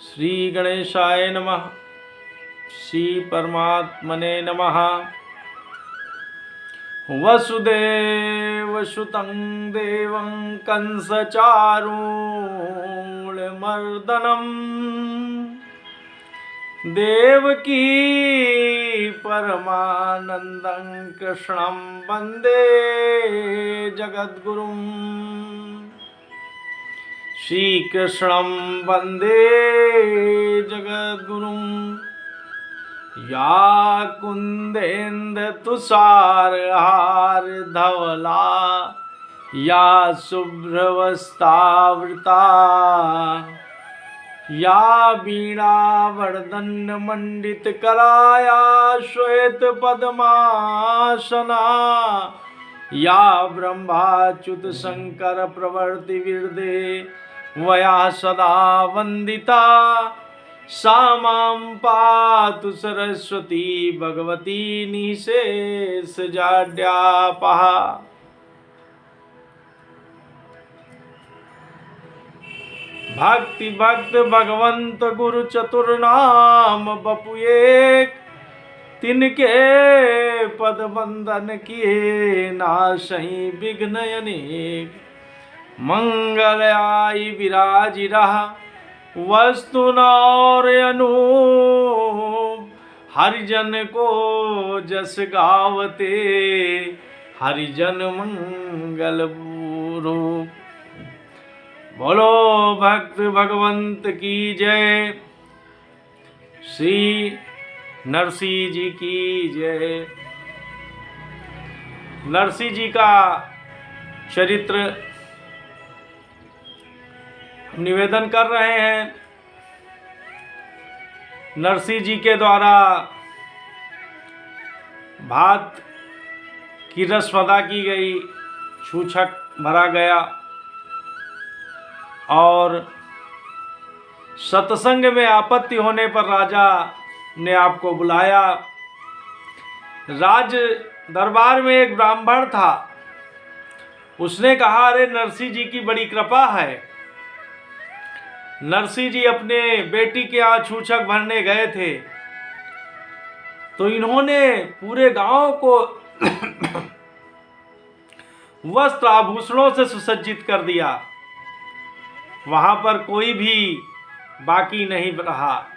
श्री गणेशाय नमः। श्री परमात्मने नमः। वसुदेवसुतं देवं कंसचारूणमर्दनं देवकी परमानन्दं कृष्णं वन्दे जगद्गुरुं। श्रीकृष्णं वन्दे जगद्गुरुं। या कुन्देन्दुतुषारहार धवला या शुभ्रवस्त्रावृता या वीणावर्धनमण्डितकराया श्वेतपद्मासना या ब्रह्माच्युत शंकर प्रवर्ति विरदे वया सदा वंदिता सा मां पातु सरस्वती भगवती निशेषजाड्यापहा। भक्ति भक्त भगवंत गुरु चतुर्नाम बपु एक तिनके पद बंदन किए नाशही विघ्न अनेक। मंगल आई विराजि रहा वस्तु और अनूप हरिजन को जस गावते हरिजन मंगल रूप। बोलो भक्त भगवंत की जय। श्री नरसिंह जी की जय। नरसिंह जी का चरित्र हम निवेदन कर रहे हैं। नरसिंह जी के द्वारा भात की रसवदा की गई, छूछक भरा गया और सत्संग में आपत्ति होने पर राजा ने आपको बुलाया। राज दरबार में एक ब्राह्मण था। उसने कहा, अरे नरसिंह जी की बड़ी कृपा है। नरसिंह जी अपने बेटी के यहाँ छूछक भरने गए थे तो इन्होंने पूरे गांव को वस्त्र आभूषणों से सुसज्जित कर दिया। वहां पर कोई भी बाकी नहीं रहा।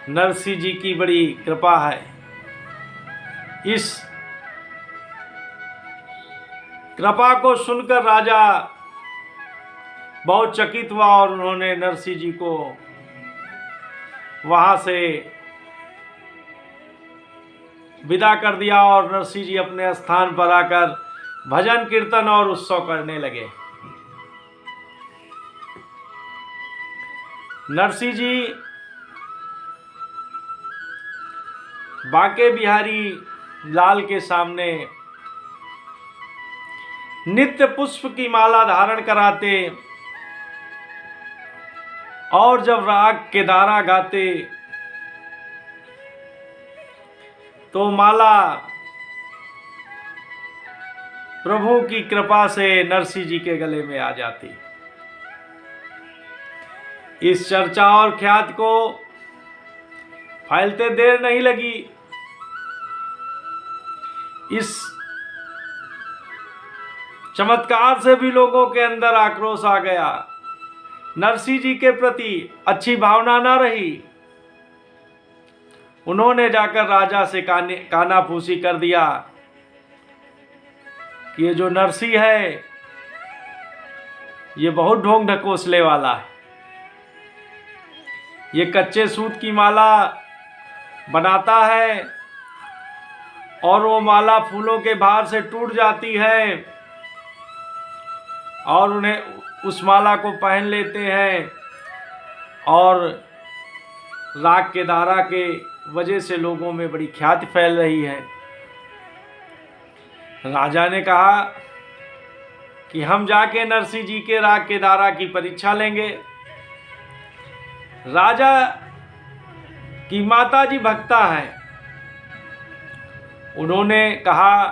नरसिंह जी की बड़ी कृपा है। इस कृपा को सुनकर राजा बहुत चकित हुआ और उन्होंने नरसिंह जी को वहां से विदा कर दिया और नरसिंह जी अपने स्थान पर आकर भजन कीर्तन और उत्सव करने लगे। नरसिंह जी बांके बिहारी लाल के सामने नित्य पुष्प की माला धारण कराते और जब राग केदारा गाते तो माला प्रभु की कृपा से नरसिंह जी के गले में आ जाती। इस चर्चा और ख्यात को फैलते देर नहीं लगी। इस चमत्कार से भी लोगों के अंदर आक्रोश आ गया। नरसिंह जी के प्रति अच्छी भावना न रही। उन्होंने जाकर राजा से कानाफूसी कर दिया कि ये जो नरसिंह है ये बहुत ढोंग ढकोसले वाला है। ये कच्चे सूत की माला बनाता है और वो माला फूलों के भार से टूट जाती है और उन्हें उस माला को पहन लेते हैं और राग केदारा के वजह से लोगों में बड़ी ख्याति फैल रही है। राजा ने कहा कि हम जाके नरसिंह जी के राग केदारा की परीक्षा लेंगे। राजा की माता जी भक्ता है। उन्होंने कहा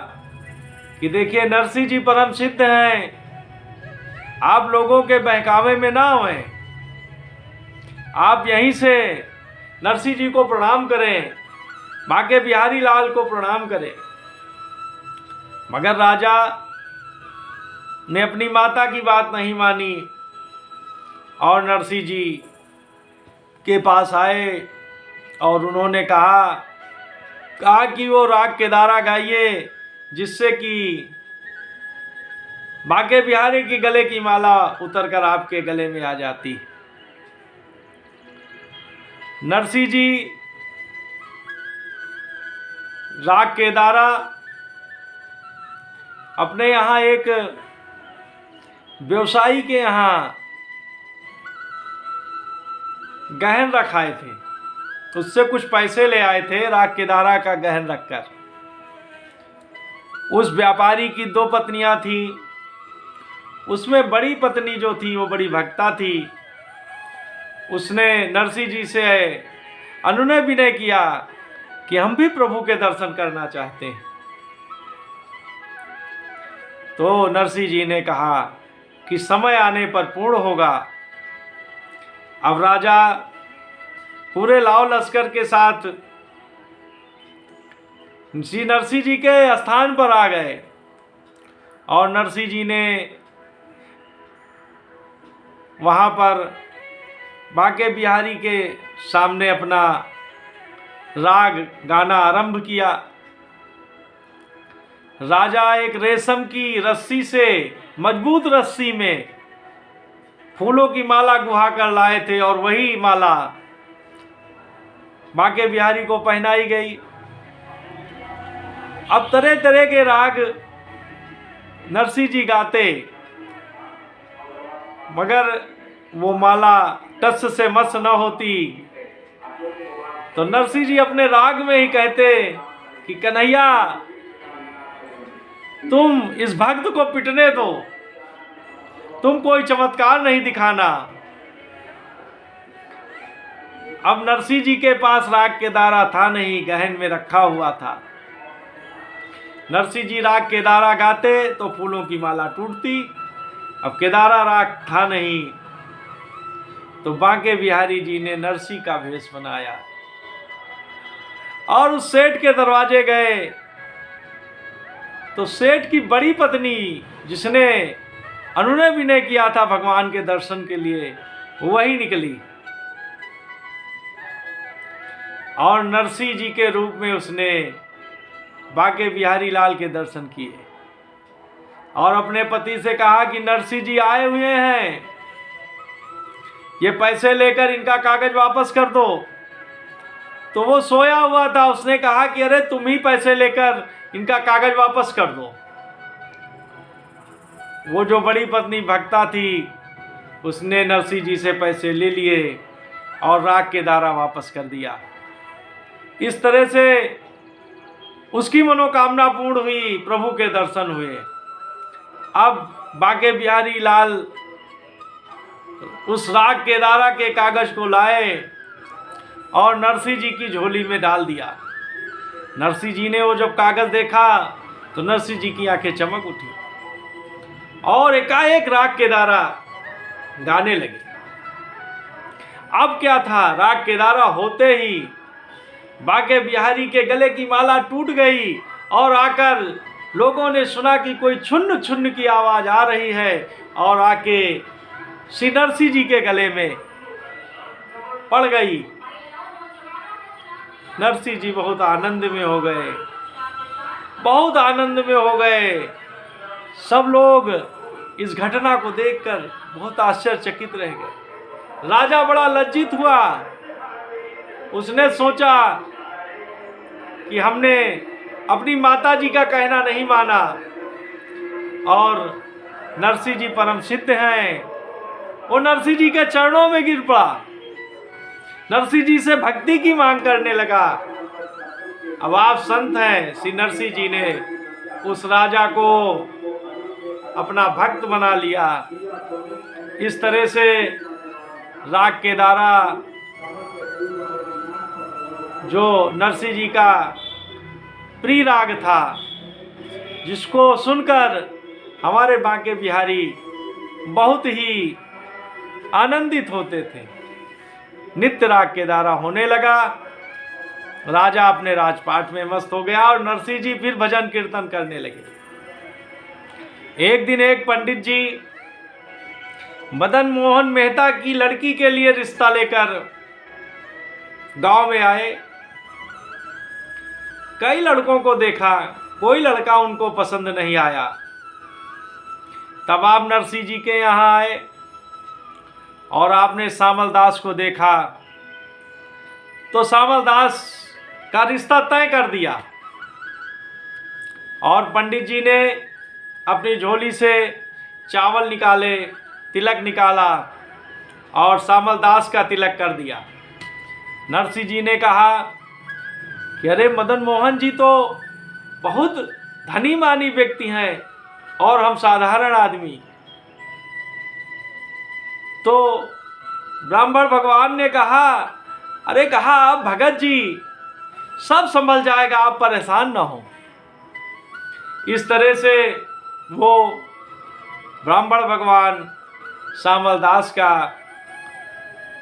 कि देखिए नरसिंह जी परम सिद्ध हैं, आप लोगों के बहकावे में ना आए। आप यहीं से नरसिंह जी को प्रणाम करें, बांके बिहारी लाल को प्रणाम करें। मगर राजा ने अपनी माता की बात नहीं मानी और नरसिंह जी के पास आए और उन्होंने कहा कि वो राग केदारा गाइए जिससे कि बांके बिहारी के गले की माला उतरकर आपके गले में आ जाती। नरसिंह जी राग केदारा अपने यहाँ एक व्यवसायी के यहाँ गहन रखाए थे, उससे कुछ पैसे ले आए थे राग केदारा का गहन रखकर। उस व्यापारी की 2 पत्नियां थीं, उसमें बड़ी पत्नी जो थी वो बड़ी भक्ता थी। उसने नरसिंह जी से अनुनय विनय किया कि हम भी प्रभु के दर्शन करना चाहते हैं। तो नरसिंह जी ने कहा कि समय आने पर पूर्ण होगा। अब राजा पूरे लाव लश्कर के साथ श्री नरसिंह जी के स्थान पर आ गए और नरसिंह जी ने वहाँ पर बांके बिहारी के सामने अपना राग गाना आरंभ किया। राजा एक रेशम की रस्सी से, मजबूत रस्सी में फूलों की माला गुहा कर लाए थे और वही माला बांके बिहारी को पहनाई गई। अब तरह तरह के राग नरसिंह जी गाते, मगर वो माला टस से मस न होती। तो नरसिंह जी अपने राग में ही कहते कि कन्हैया तुम इस भक्त को पिटने दो, तुम कोई चमत्कार नहीं दिखाना। अब नरसिंह जी के पास राग केदारा था नहीं, गहन में रखा हुआ था। नरसिंह जी राग केदारा गाते तो फूलों की माला टूटती। अब केदारा राग था नहीं, तो बांके बिहारी जी ने नरसिंह का भेष बनाया और उस सेठ के दरवाजे गए। तो सेठ की बड़ी पत्नी जिसने अनुनय विनय किया था भगवान के दर्शन के लिए, वही निकली और नरसिंह जी के रूप में उसने बांके बिहारी लाल के दर्शन किए और अपने पति से कहा कि नरसिंह जी आए हुए हैं, ये पैसे लेकर इनका कागज वापस कर दो। तो वो सोया हुआ था, उसने कहा कि अरे तुम ही पैसे लेकर इनका कागज वापस कर दो। वो जो बड़ी पत्नी भक्ता थी उसने नरसिंह जी से पैसे ले लिए और राग केदारा वापस कर दिया। इस तरह से उसकी मनोकामना पूर्ण हुई, प्रभु के दर्शन हुए। अब बांके बिहारी लाल उस राग केदारा के कागज को लाए और नरसिंह जी की झोली में डाल दिया। नरसिंह जी ने वो जब कागज देखा तो नरसिंह जी की आंखें चमक उठी और एकाएक राग केदारा गाने लगे। अब क्या था, राग केदारा होते ही बांके बिहारी के गले की माला टूट गई और आकर लोगों ने सुना कि कोई छुन्न छुन्न की आवाज आ रही है और आके श्री नरसिंह जी के गले में पड़ गई। नरसिंह जी बहुत आनंद में हो गए, बहुत आनंद में हो गए। सब लोग इस घटना को देखकर बहुत आश्चर्यचकित रह गए। राजा बड़ा लज्जित हुआ, उसने सोचा कि हमने अपनी माता जी का कहना नहीं माना और नरसिंह जी परम सिद्ध हैं। वो नरसिंह जी के चरणों में गिर पड़ा, नरसिंह जी से भक्ति की मांग करने लगा। अब आप संत हैं। श्री नरसिंह जी ने उस राजा को अपना भक्त बना लिया। इस तरह से राग केदारा जो नरसिंह जी का प्रिय राग था, जिसको सुनकर हमारे बांके बिहारी बहुत ही आनंदित होते थे। नित्य राग के द्वारा होने लगा। राजा अपने राजपाट में मस्त हो गया और नरसिंह जी फिर भजन कीर्तन करने लगे। एक दिन एक पंडित जी मदन मोहन मेहता की लड़की के लिए रिश्ता लेकर गांव में आए। कई लड़कों को देखा, कोई लड़का उनको पसंद नहीं आया। तब आप नरसिंह जी के यहाँ आए और आपने श्यामल दास को देखा तो श्यामल दास का रिश्ता तय कर दिया। और पंडित जी ने अपनी झोली से चावल निकाले, तिलक निकाला और श्यामल दास का तिलक कर दिया। नरसिंह जी ने कहा कि अरे मदन मोहन जी तो बहुत धनी मानी व्यक्ति हैं और हम साधारण आदमी। तो ब्राह्मण भगवान ने कहा, अरे कहा आप भगत जी सब संभल जाएगा, आप परेशान ना हो। इस तरह से वो ब्राह्मण भगवान श्यामल दास का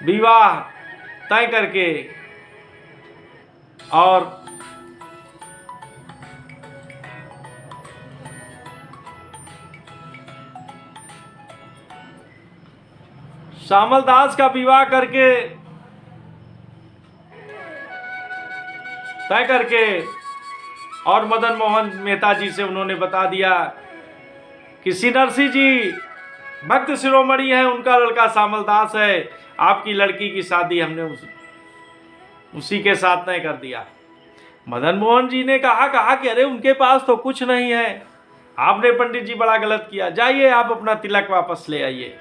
विवाह तय करके और श्यामल दास का विवाह करके तय करके और मदन मोहन मेहता जी से उन्होंने बता दिया कि श्री नरसिंह जी भक्त शिरोमणि है, उनका लड़का श्यामल दास है, आपकी लड़की की शादी हमने उसी के साथ तय कर दिया। मदन मोहन जी ने कहा कि अरे उनके पास तो कुछ नहीं है, आपने पंडित जी बड़ा गलत किया, जाइए आप अपना तिलक वापस ले आइए।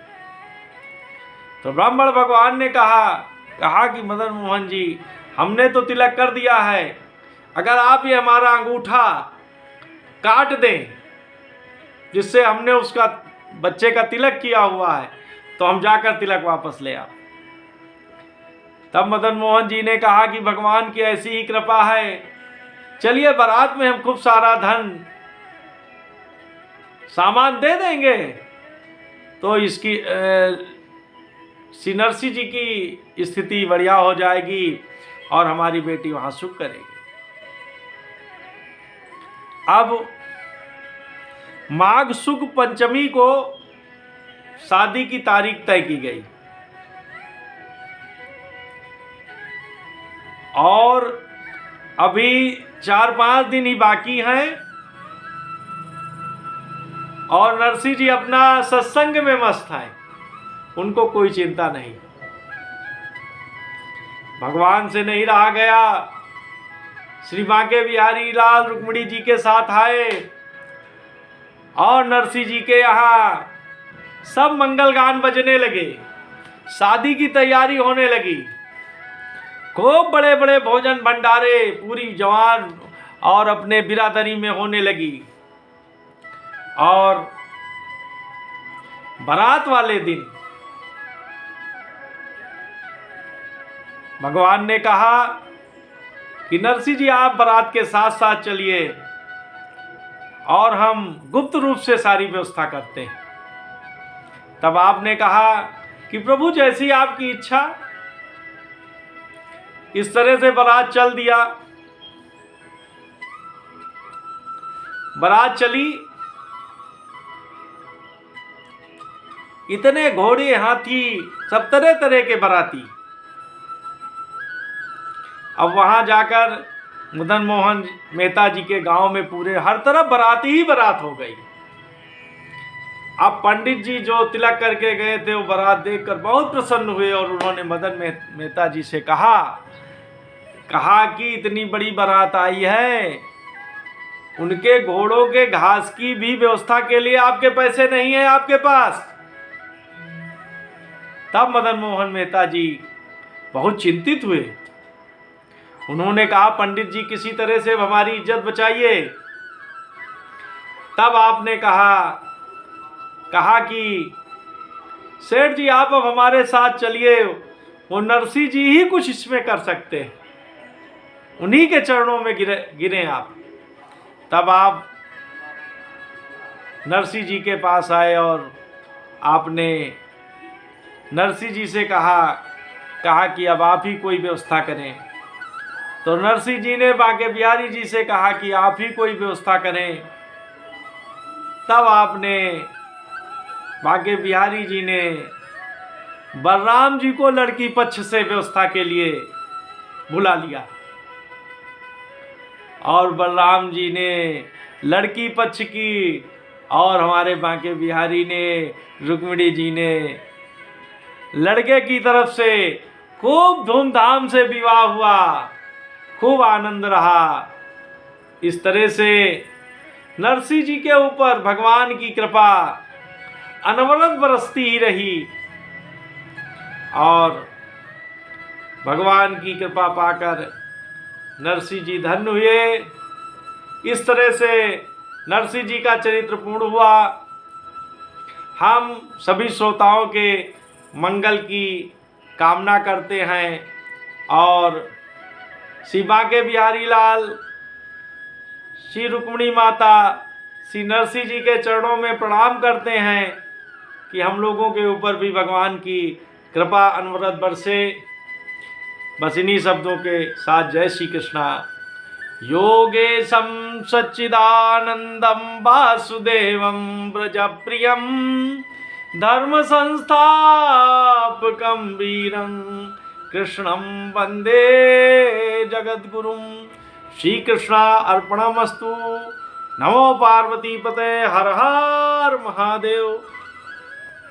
तो ब्राह्मण भगवान ने कहा कि मदन मोहन जी हमने तो तिलक कर दिया है, अगर आप ये हमारा अंगूठा काट दें जिससे हमने उसका बच्चे का तिलक किया हुआ है तो हम जाकर तिलक वापस ले आओ। तब मदन मोहन जी ने कहा कि भगवान की ऐसी ही कृपा है, चलिए बारात में हम खूब सारा धन सामान दे देंगे तो इसकी श्री नरसिंह जी की स्थिति बढ़िया हो जाएगी और हमारी बेटी वहां सुख करेगी। अब माघ शुक्ल पंचमी को शादी की तारीख तय की गई और अभी 4-5 दिन ही बाकी हैं और नरसिंह जी अपना सत्संग में मस्त हैं, उनको कोई चिंता नहीं। भगवान से नहीं रहा गया, श्री बांके बिहारी लाल रुक्मिणी जी के साथ आए और नरसिंह जी के यहाँ सब मंगल गान बजने लगे, शादी की तैयारी होने लगी, खूब बड़े बड़े भोजन भंडारे पूरी जवान और अपने बिरादरी में होने लगी। और बारात वाले दिन भगवान ने कहा कि नरसिंह जी आप बारात के साथ साथ चलिए और हम गुप्त रूप से सारी व्यवस्था करते हैं। तब आपने कहा कि प्रभु जैसी आपकी इच्छा। इस तरह से बारात चल दिया। बारात चली, इतने घोड़े हाथी सब तरह तरह के बाराती। अब वहां जाकर मदन मोहन मेहता जी के गांव में पूरे हर तरफ बाराती ही बारात हो गई। अब पंडित जी जो तिलक करके गए थे वो बारात देखकर बहुत प्रसन्न हुए और उन्होंने मदन मेहता जी से कहा कि इतनी बड़ी बारात आई है, उनके घोड़ों के घास की भी व्यवस्था के लिए आपके पैसे नहीं है आपके पास। तब मदन मोहन मेहता जी बहुत चिंतित हुए। उन्होंने कहा पंडित जी किसी तरह से हमारी इज्जत बचाइए। तब आपने कहा कि सेठ जी आप अब हमारे साथ चलिए, वो नरसिंह जी ही कुछ इसमें कर सकते हैं, उन्हीं के चरणों में गिरे आप। तब आप नरसिंह जी के पास आए और आपने नरसिंह जी से कहा कहा कि अब आप ही कोई व्यवस्था करें। तो नरसिंह जी ने बांके बिहारी जी से कहा कि आप ही कोई व्यवस्था करें। तब आपने बांके बिहारी जी ने बलराम जी को लड़की पक्ष से व्यवस्था के लिए बुला लिया और बलराम जी ने लड़की पक्ष की और हमारे बांके बिहारी ने, रुक्मिणी जी ने लड़के की तरफ से खूब धूमधाम से विवाह हुआ, खूब आनंद रहा। इस तरह से नरसिंह जी के ऊपर भगवान की कृपा अनवरत बरसती ही रही और भगवान की कृपा पाकर नरसिंह जी धन्य हुए। इस तरह से नरसिंह जी का चरित्र पूर्ण हुआ। हम सभी श्रोताओं के मंगल की कामना करते हैं और श्री बांके बिहारी लाल, श्री रुक्मिणी माता, श्री नरसिंह जी के चरणों में प्रणाम करते हैं कि हम लोगों के ऊपर भी भगवान की कृपा अनवरत बरसे। बस इन्हीं शब्दों के साथ जय श्री कृष्णा। योगेशं सच्चिदानंदं वासुदेवं व्रजप्रियं धर्म संस्थापकं वीरं कृष्णं वंदे जगद्गुरुं। श्री कृष्णा अर्पणमस्तु। नमो पार्वती पते। हर हर महादेव।